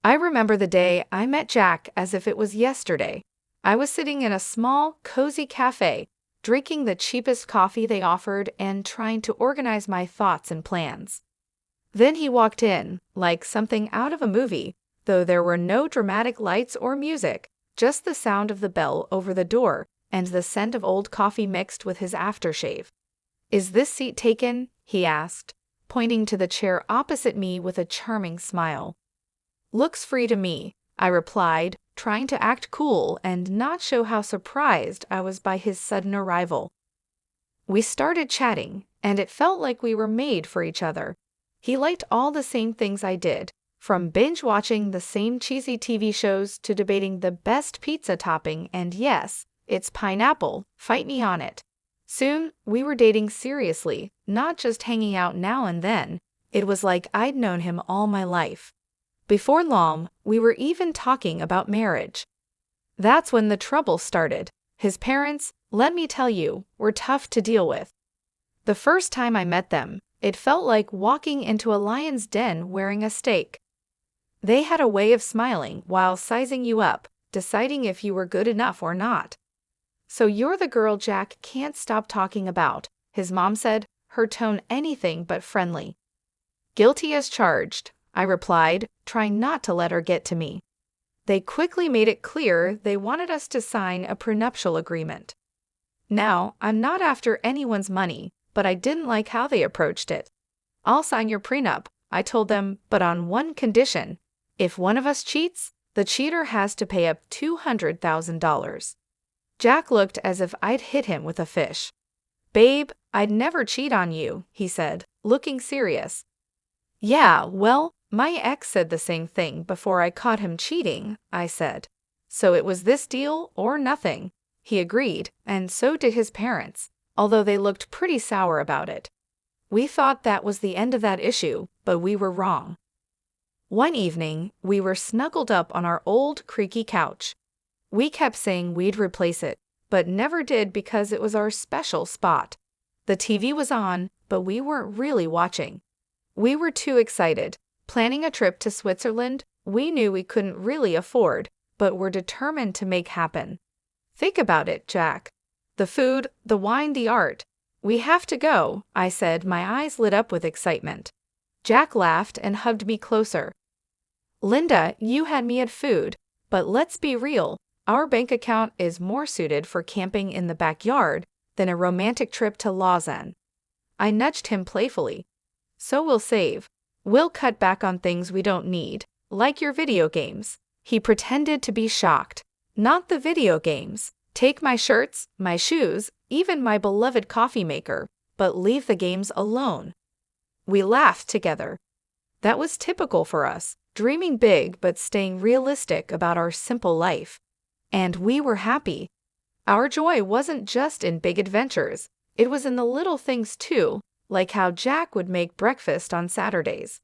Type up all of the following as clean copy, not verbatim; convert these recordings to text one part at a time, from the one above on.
I remember the day I met Jack as if it was yesterday. I was sitting in a small, cozy cafe, drinking the cheapest coffee they offered and trying to organize my thoughts and plans. Then he walked in, like something out of a movie, though there were no dramatic lights or music, just the sound of the bell over the door and the scent of old coffee mixed with his aftershave. "Is this seat taken?" he asked, pointing to the chair opposite me with a charming smile. "Looks free to me," I replied, trying to act cool and not show how surprised I was by his sudden arrival. We started chatting, and it felt like we were made for each other. He liked all the same things I did, from binge-watching the same cheesy TV shows to debating the best pizza topping, and yes, it's pineapple, fight me on it. Soon, we were dating seriously, not just hanging out now and then. It was like I'd known him all my life. Before long, we were even talking about marriage. That's when the trouble started. His parents, let me tell you, were tough to deal with. The first time I met them, it felt like walking into a lion's den wearing a steak. They had a way of smiling while sizing you up, deciding if you were good enough or not. "So you're the girl Jack can't stop talking about," his mom said, her tone anything but friendly. "Guilty as charged," I replied, trying not to let her get to me. They quickly made it clear they wanted us to sign a prenuptial agreement. Now, I'm not after anyone's money, but I didn't like how they approached it. "I'll sign your prenup," I told them, "but on one condition. If one of us cheats, the cheater has to pay up $200,000. Jack looked as if I'd hit him with a fish. "Babe, I'd never cheat on you," he said, looking serious. "Yeah, well, my ex said the same thing before I caught him cheating," I said. "So it was this deal or nothing." He agreed, and so did his parents, although they looked pretty sour about it. We thought that was the end of that issue, but we were wrong. One evening, we were snuggled up on our old creaky couch. We kept saying we'd replace it, but never did because it was our special spot. The TV was on, but we weren't really watching. We were too excited, planning a trip to Switzerland we knew we couldn't really afford, but were determined to make happen. "Think about it, Jack. The food, the wine, the art. We have to go," I said, my eyes lit up with excitement. Jack laughed and hugged me closer. "Linda, you had me at food, but let's be real. Our bank account is more suited for camping in the backyard than a romantic trip to Lausanne." I nudged him playfully. "So we'll save. We'll cut back on things we don't need, like your video games." He pretended to be shocked. "Not the video games. Take my shirts, my shoes, even my beloved coffee maker, but leave the games alone." We laughed together. That was typical for us, dreaming big but staying realistic about our simple life. And we were happy. Our joy wasn't just in big adventures, it was in the little things too, like how Jack would make breakfast on Saturdays.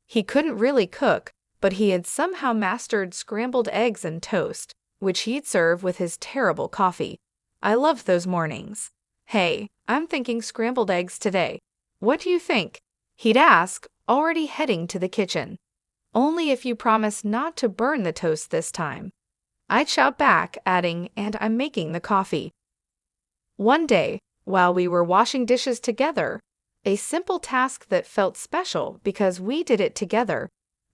He couldn't really cook, but he had somehow mastered scrambled eggs and toast, which he'd serve with his terrible coffee. I loved those mornings. "Hey, I'm thinking scrambled eggs today. What do you think?" he'd ask, already heading to the kitchen. "Only if you promise not to burn the toast this time." I'd shout back, adding, "And I'm making the coffee." One day, while we were washing dishes together, a simple task that felt special because we did it together,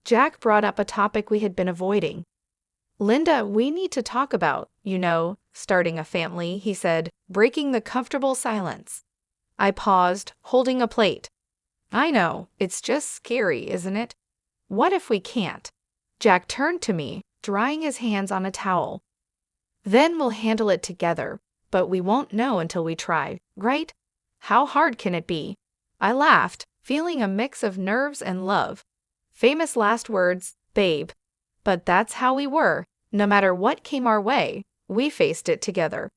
Jack brought up a topic we had been avoiding. "Linda, we need to talk about, starting a family," he said, breaking the comfortable silence. I paused, holding a plate. "I know, it's just scary, isn't it? What if we can't?" Jack turned to me, drying his hands on a towel. "Then we'll handle it together, but we won't know until we try, right? How hard can it be?" I laughed, feeling a mix of nerves and love. Famous last words, babe. But that's how we were. No matter what came our way, we faced it together.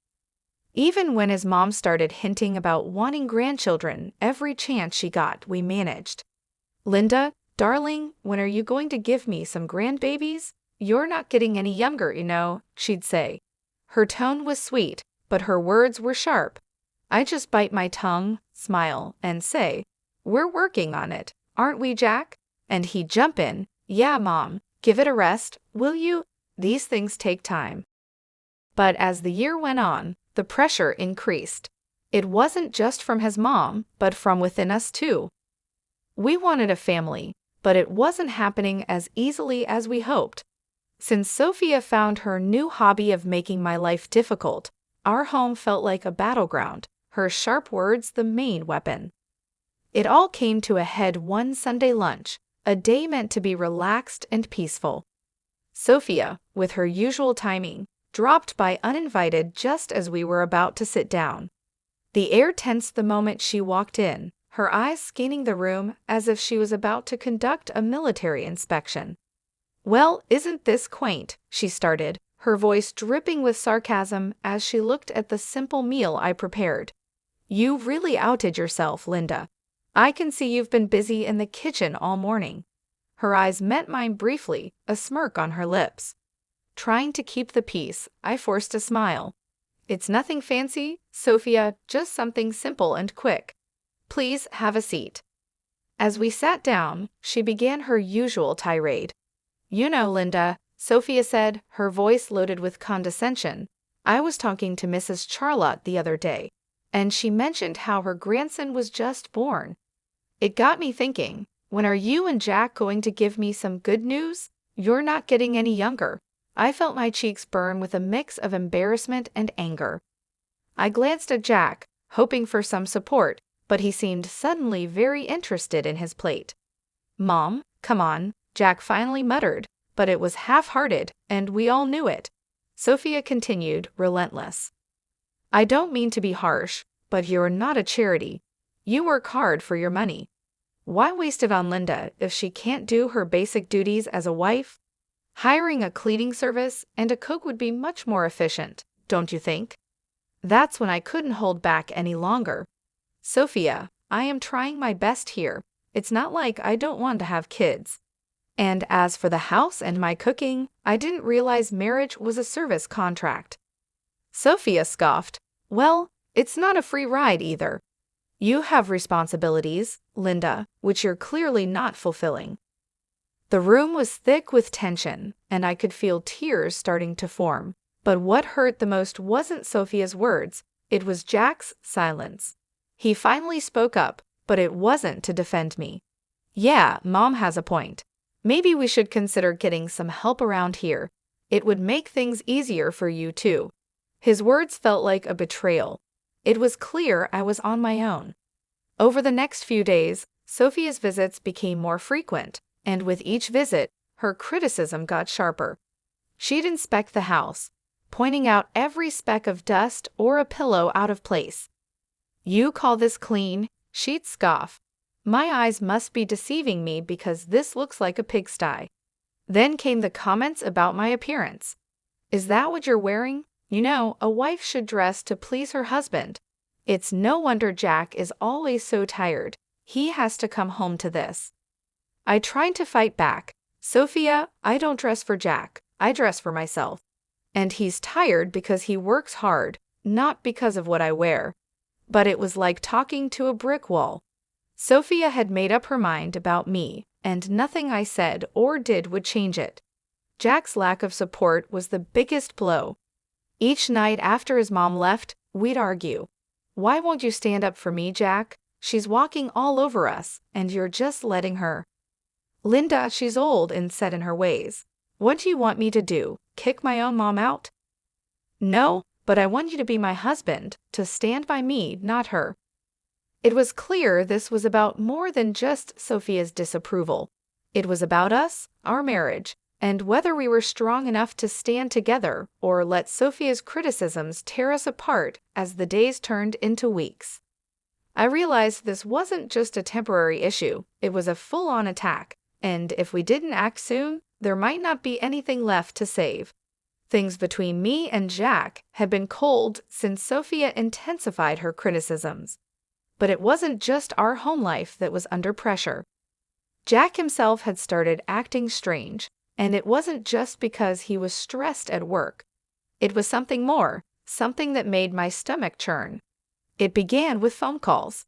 Even when his mom started hinting about wanting grandchildren every chance she got, we managed. "Linda, darling, when are you going to give me some grandbabies? You're not getting any younger, she'd say. Her tone was sweet, but her words were sharp. I just bite my tongue, smile, and say, "We're working on it, aren't we, Jack?" And he'd jump in, "Yeah, Mom, Give it a rest, will you? These things take time. But as the year went on, the pressure increased. It wasn't just from his mom, but from within us too. We wanted a family, but it wasn't happening as easily as we hoped. Since Sophia found her new hobby of making my life difficult, our home felt like a battleground, her sharp words the main weapon. It all came to a head one Sunday lunch, a day meant to be relaxed and peaceful. Sophia, with her usual timing, dropped by uninvited just as we were about to sit down. The air tensed the moment she walked in, her eyes scanning the room as if she was about to conduct a military inspection. "Well, isn't this quaint?" she started, her voice dripping with sarcasm as she looked at the simple meal I prepared. "You really outed yourself, Linda. I can see you've been busy in the kitchen all morning." Her eyes met mine briefly, a smirk on her lips. Trying to keep the peace, I forced a smile. "It's nothing fancy, Sophia, just something simple and quick. Please have a seat." As we sat down, she began her usual tirade. "You know, Linda," Sophia said, her voice loaded with condescension, "I was talking to Mrs. Charlotte the other day, and she mentioned how her grandson was just born. It got me thinking, when are you and Jack going to give me some good news? You're not getting any younger." I felt my cheeks burn with a mix of embarrassment and anger. I glanced at Jack, hoping for some support, but he seemed suddenly very interested in his plate. "Mom, come on," Jack finally muttered, but it was half-hearted, and we all knew it. Sophia continued, relentless. "I don't mean to be harsh, but you're not a charity. You work hard for your money. Why waste it on Linda if she can't do her basic duties as a wife? Hiring a cleaning service and a cook would be much more efficient, don't you think?" That's when I couldn't hold back any longer. "Sophia, I am trying my best here. It's not like I don't want to have kids. And as for the house and my cooking, I didn't realize marriage was a service contract." Sophia scoffed. "Well, it's not a free ride either. You have responsibilities, Linda, which you're clearly not fulfilling." The room was thick with tension, and I could feel tears starting to form. But what hurt the most wasn't Sophia's words, it was Jack's silence. He finally spoke up, but it wasn't to defend me. "Yeah, Mom has a point. Maybe we should consider getting some help around here. It would make things easier for you too." His words felt like a betrayal. It was clear I was on my own. Over the next few days, Sophia's visits became more frequent, and with each visit, her criticism got sharper. She'd inspect the house, pointing out every speck of dust or a pillow out of place. "You call this clean?" She'd scoff. "My eyes must be deceiving me because this looks like a pigsty." Then came the comments about my appearance. "Is that what you're wearing? You know, a wife should dress to please her husband. It's no wonder Jack is always so tired. He has to come home to this." I tried to fight back. "Sophia, I don't dress for Jack. I dress for myself. And he's tired because he works hard, not because of what I wear." But it was like talking to a brick wall. Sophia had made up her mind about me, and nothing I said or did would change it. Jack's lack of support was the biggest blow. Each night after his mom left, we'd argue. "Why won't you stand up for me, Jack? She's walking all over us, and you're just letting her." "Linda, she's old and set in her ways. What do you want me to do, kick my own mom out?" "No, but I want you to be my husband, to stand by me, not her." It was clear this was about more than just Sophia's disapproval. It was about us, our marriage, and whether we were strong enough to stand together or let Sophia's criticisms tear us apart as the days turned into weeks. I realized this wasn't just a temporary issue, it was a full-on attack, and if we didn't act soon, there might not be anything left to save. Things between me and Jack had been cold since Sophia intensified her criticisms. But it wasn't just our home life that was under pressure. Jack himself had started acting strange, and it wasn't just because he was stressed at work. It was something more, something that made my stomach churn. It began with phone calls.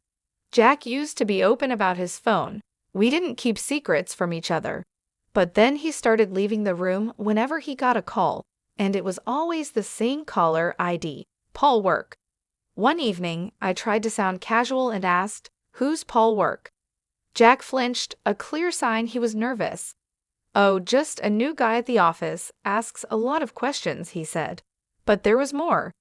Jack used to be open about his phone. We didn't keep secrets from each other. But then he started leaving the room whenever he got a call, and it was always the same caller ID, Paul Work. One evening, I tried to sound casual and asked, "Who's Paul Work?" Jack flinched, a clear sign he was nervous. "Oh, just a new guy at the office, asks a lot of questions," he said. But there was more.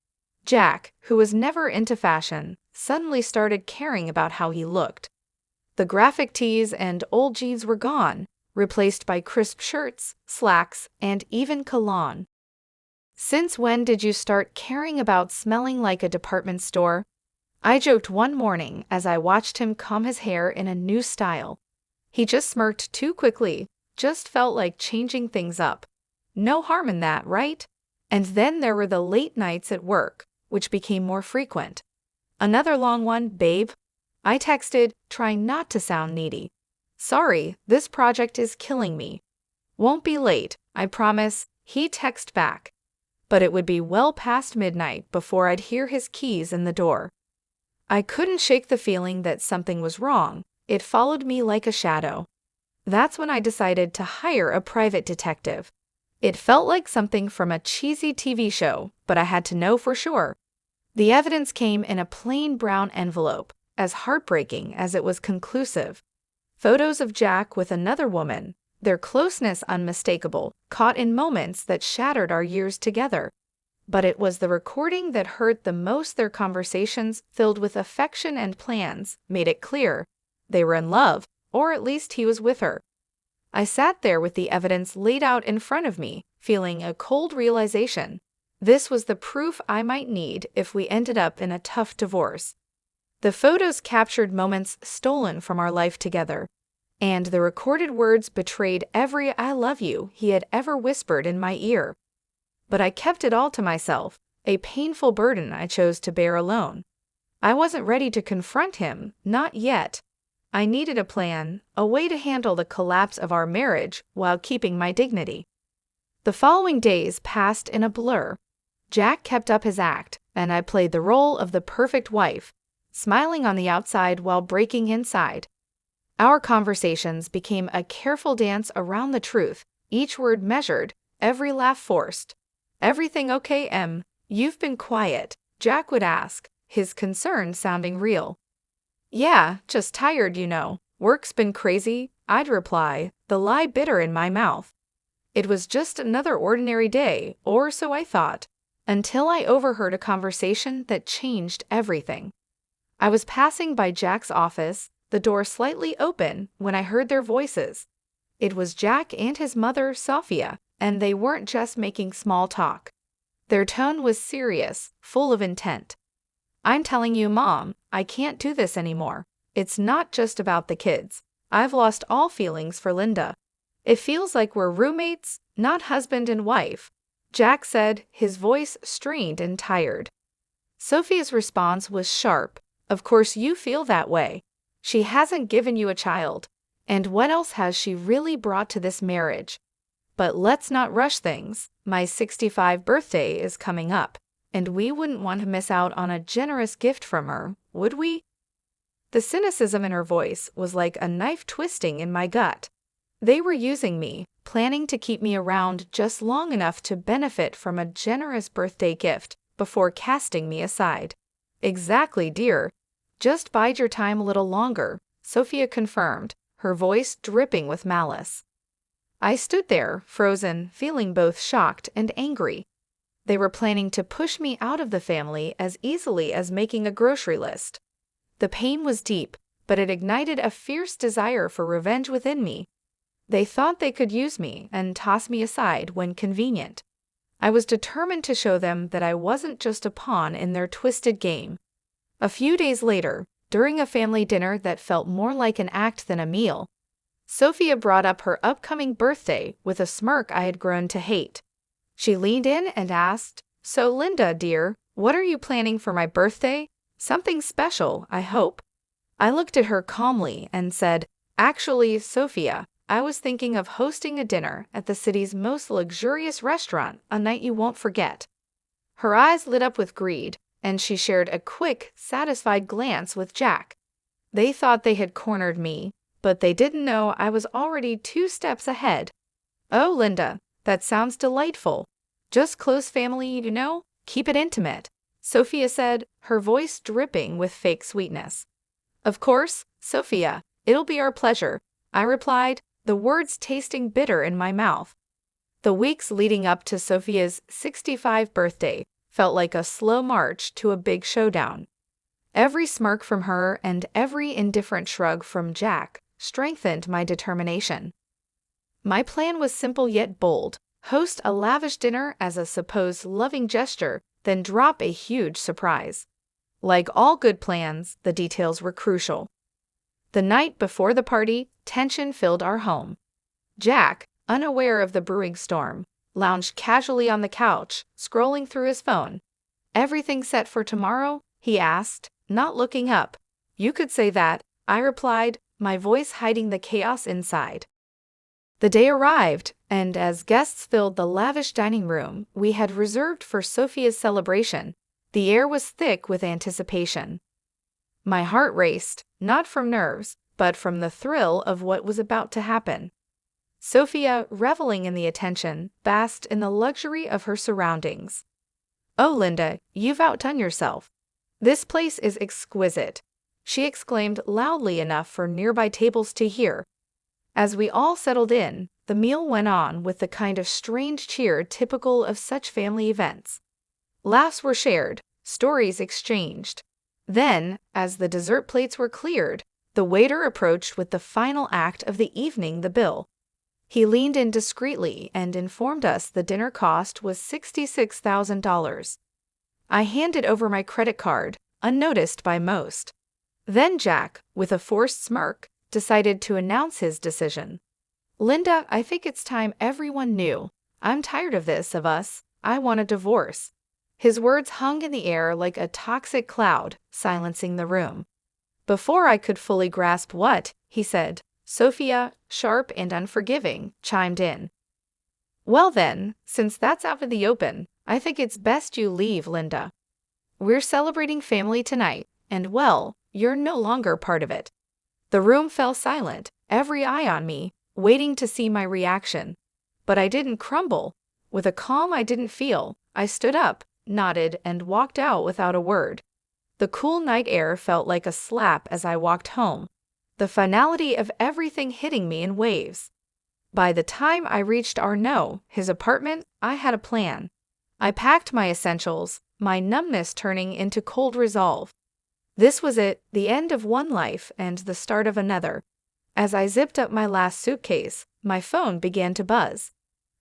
Jack, who was never into fashion, suddenly started caring about how he looked. The graphic tees and old jeans were gone, replaced by crisp shirts, slacks, and even cologne. "Since when did you start caring about smelling like a department store?" I joked one morning as I watched him comb his hair in a new style. He just smirked too quickly, just felt like changing things up. No harm in that, right? And then there were the late nights at work, which became more frequent. "Another long one, babe?" I texted, trying not to sound needy. "Sorry, this project is killing me." "Won't be late, I promise," he texted back. But it would be well past midnight before I'd hear his keys in the door. I couldn't shake the feeling that something was wrong. It followed me like a shadow. That's when I decided to hire a private detective. It felt like something from a cheesy TV show, but I had to know for sure. The evidence came in a plain brown envelope, as heartbreaking as it was conclusive. Photos of Jack with another woman, their closeness unmistakable, caught in moments that shattered our years together. But it was the recording that hurt the most. Their conversations, filled with affection and plans, made it clear they were in love, or at least he was with her. I sat there with the evidence laid out in front of me, feeling a cold realization. This was the proof I might need if we ended up in a tough divorce. The photos captured moments stolen from our life together, and the recorded words betrayed every "I love you" he had ever whispered in my ear. But I kept it all to myself, a painful burden I chose to bear alone. I wasn't ready to confront him, not yet. I needed a plan, a way to handle the collapse of our marriage while keeping my dignity. The following days passed in a blur. Jack kept up his act, and I played the role of the perfect wife, smiling on the outside while breaking inside. Our conversations became a careful dance around the truth, each word measured, every laugh forced. "Everything okay, Em? You've been quiet," Jack would ask, his concern sounding real. "Yeah, just tired, you know. Work's been crazy," I'd reply, the lie bitter in my mouth. It was just another ordinary day, or so I thought, until I overheard a conversation that changed everything. I was passing by Jack's office, the door slightly open, when I heard their voices. It was Jack and his mother, Sophia, and they weren't just making small talk. Their tone was serious, full of intent. "I'm telling you, Mom, I can't do this anymore. It's not just about the kids. I've lost all feelings for Linda. It feels like we're roommates, not husband and wife," Jack said, his voice strained and tired. Sophia's response was sharp. "Of course you feel that way. She hasn't given you a child. And what else has she really brought to this marriage? But let's not rush things. My 65th birthday is coming up, and we wouldn't want to miss out on a generous gift from her, would we?" The cynicism in her voice was like a knife twisting in my gut. They were using me, planning to keep me around just long enough to benefit from a generous birthday gift before casting me aside. "Exactly, dear. Just bide your time a little longer," Sophia confirmed, her voice dripping with malice. I stood there, frozen, feeling both shocked and angry. They were planning to push me out of the family as easily as making a grocery list. The pain was deep, but it ignited a fierce desire for revenge within me. They thought they could use me and toss me aside when convenient. I was determined to show them that I wasn't just a pawn in their twisted game. A few days later, during a family dinner that felt more like an act than a meal, Sophia brought up her upcoming birthday with a smirk I had grown to hate. She leaned in and asked, "So Linda, dear, what are you planning for my birthday? Something special, I hope." I looked at her calmly and said, "Actually, Sophia, I was thinking of hosting a dinner at the city's most luxurious restaurant, a night you won't forget." Her eyes lit up with greed, and she shared a quick, satisfied glance with Jack. They thought they had cornered me, but they didn't know I was already 2 steps ahead, Oh, Linda, that sounds delightful. Just close family, keep it intimate, Sophia said, her voice dripping with fake sweetness. Of course, Sophia, it'll be our pleasure, I replied, the words tasting bitter in my mouth. The weeks leading up to Sophia's 65th birthday felt like a slow march to a big showdown. Every smirk from her and every indifferent shrug from Jack strengthened my determination. My plan was simple yet bold: host a lavish dinner as a supposed loving gesture, then drop a huge surprise. Like all good plans, the details were crucial. The night before the party, tension filled our home. Jack, unaware of the brewing storm, lounged casually on the couch, scrolling through his phone. "Everything set for tomorrow?" he asked, not looking up. "You could say that," I replied, my voice hiding the chaos inside. The day arrived, and as guests filled the lavish dining room we had reserved for Sophia's celebration, the air was thick with anticipation. My heart raced, not from nerves, but from the thrill of what was about to happen. Sophia, reveling in the attention, basked in the luxury of her surroundings. "Oh, Linda, you've outdone yourself. This place is exquisite," she exclaimed loudly enough for nearby tables to hear. As we all settled in, the meal went on with the kind of strange cheer typical of such family events. Laughs were shared, stories exchanged. Then, as the dessert plates were cleared, the waiter approached with the final act of the evening, the bill. He leaned in discreetly and informed us the dinner cost was $66,000. I handed over my credit card, unnoticed by most. Then Jack, with a forced smirk, decided to announce his decision. "Linda, I think it's time everyone knew. I'm tired of this, of us. I want a divorce." His words hung in the air like a toxic cloud, silencing the room. Before I could fully grasp what he said, Sophia, sharp and unforgiving, chimed in. "Well then, since that's out in the open, I think it's best you leave, Linda. We're celebrating family tonight, and well, you're no longer part of it." The room fell silent, every eye on me, waiting to see my reaction. But I didn't crumble. With a calm I didn't feel, I stood up, nodded, and walked out without a word. The cool night air felt like a slap as I walked home, the finality of everything hitting me in waves. By the time I reached his apartment, I had a plan. I packed my essentials, my numbness turning into cold resolve. This was it, the end of one life and the start of another. As I zipped up my last suitcase, my phone began to buzz.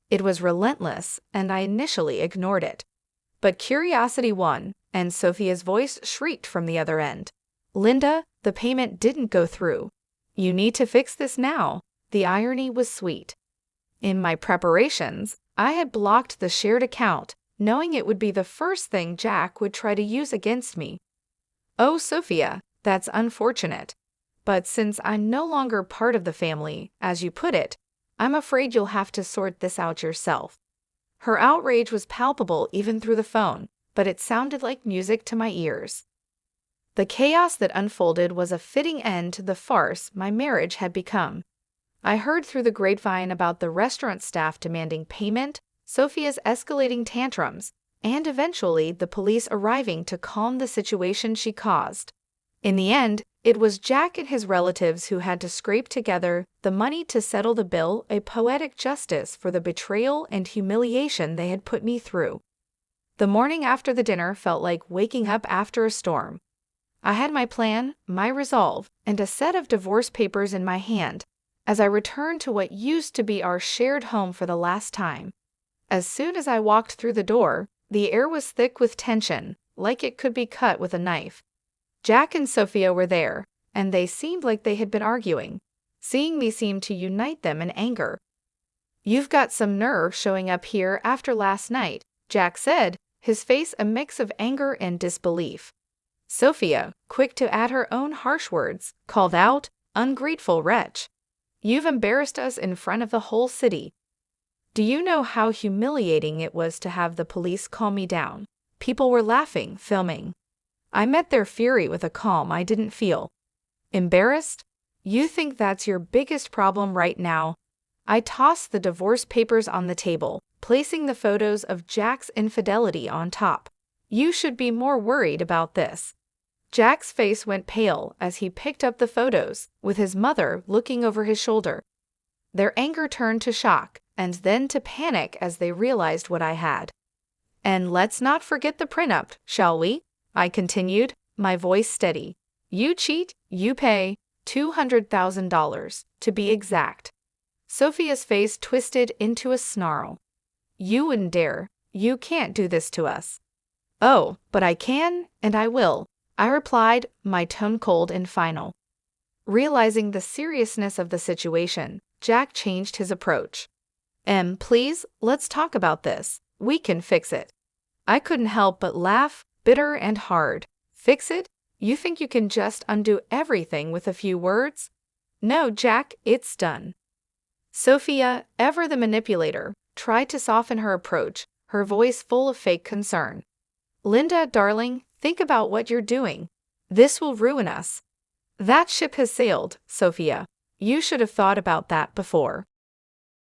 It was relentless, and I initially ignored it. But curiosity won, and Sophia's voice shrieked from the other end. "Linda, the payment didn't go through. You need to fix this now." The irony was sweet. In my preparations, I had blocked the shared account, knowing it would be the first thing Jack would try to use against me. "Oh, Sophia, that's unfortunate. But since I'm no longer part of the family, as you put it, I'm afraid you'll have to sort this out yourself." Her outrage was palpable even through the phone, but it sounded like music to my ears. The chaos that unfolded was a fitting end to the farce my marriage had become. I heard through the grapevine about the restaurant staff demanding payment, Sophia's escalating tantrums, and eventually the police arriving to calm the situation she caused. In the end, it was Jack and his relatives who had to scrape together the money to settle the bill, a poetic justice for the betrayal and humiliation they had put me through. The morning after the dinner felt like waking up after a storm. I had my plan, my resolve, and a set of divorce papers in my hand as I returned to what used to be our shared home for the last time. As soon as I walked through the door, the air was thick with tension, like it could be cut with a knife. Jack and Sophia were there, and they seemed like they had been arguing. Seeing me seemed to unite them in anger. "You've got some nerve showing up here after last night," Jack said, his face a mix of anger and disbelief. Sophia, quick to add her own harsh words, called out, "Ungrateful wretch. You've embarrassed us in front of the whole city." Do you know how humiliating it was to have the police calm me down? People were laughing, filming. I met their fury with a calm I didn't feel. "Embarrassed? You think that's your biggest problem right now?" I tossed the divorce papers on the table, placing the photos of Jack's infidelity on top. You should be more worried about this. Jack's face went pale as he picked up the photos, with his mother looking over his shoulder. Their anger turned to shock, and then to panic as they realized what I had. And let's not forget the prenup, shall we? I continued, my voice steady. You cheat, you pay $200,000, to be exact. Sophia's face twisted into a snarl. You wouldn't dare. You can't do this to us. Oh, but I can, and I will, I replied, my tone cold and final. Realizing the seriousness of the situation, Jack changed his approach. Please, let's talk about this. We can fix it. I couldn't help but laugh, bitter and hard. Fix it? You think you can just undo everything with a few words? No, Jack, it's done. Sophia, ever the manipulator, tried to soften her approach, her voice full of fake concern. Linda, darling, think about what you're doing. This will ruin us. That ship has sailed, Sophia. You should have thought about that before.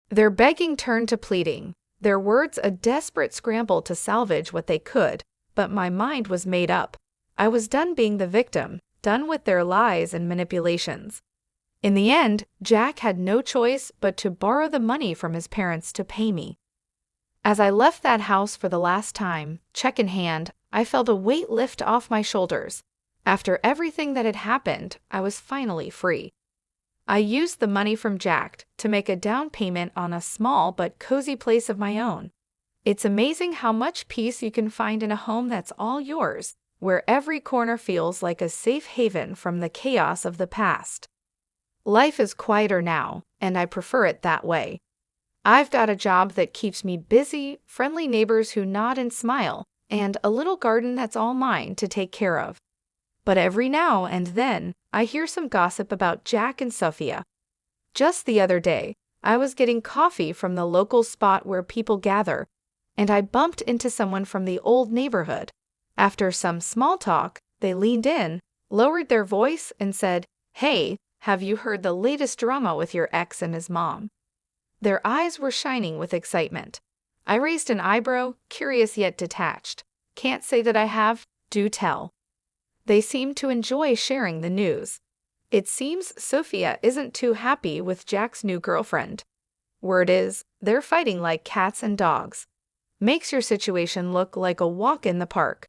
Their begging turned to pleading, their words a desperate scramble to salvage what they could, but my mind was made up. I was done being the victim, done with their lies and manipulations. In the end, Jack had no choice but to borrow the money from his parents to pay me. As I left that house for the last time, check in hand, I felt a weight lift off my shoulders. After everything that had happened, I was finally free. I used the money from Jack to make a down payment on a small but cozy place of my own. It's amazing how much peace you can find in a home that's all yours, where every corner feels like a safe haven from the chaos of the past. Life is quieter now, and I prefer it that way. I've got a job that keeps me busy, friendly neighbors who nod and smile, and a little garden that's all mine to take care of. But every now and then, I hear some gossip about Jack and Sophia. Just the other day, I was getting coffee from the local spot where people gather, and I bumped into someone from the old neighborhood. After some small talk, they leaned in, lowered their voice, and said, "Hey, have you heard the latest drama with your ex and his mom?" Their eyes were shining with excitement. I raised an eyebrow, curious yet detached. Can't say that I have, do tell. They seemed to enjoy sharing the news. It seems Sophia isn't too happy with Jack's new girlfriend. Word is, they're fighting like cats and dogs. Makes your situation look like a walk in the park.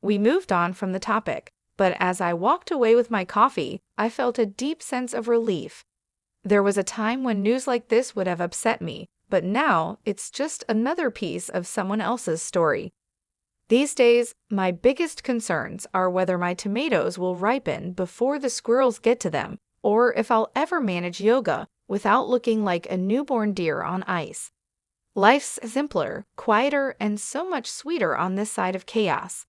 We moved on from the topic, but as I walked away with my coffee, I felt a deep sense of relief. There was a time when news like this would have upset me, but now it's just another piece of someone else's story. These days, my biggest concerns are whether my tomatoes will ripen before the squirrels get to them, or if I'll ever manage yoga without looking like a newborn deer on ice. Life's simpler, quieter, and so much sweeter on this side of chaos.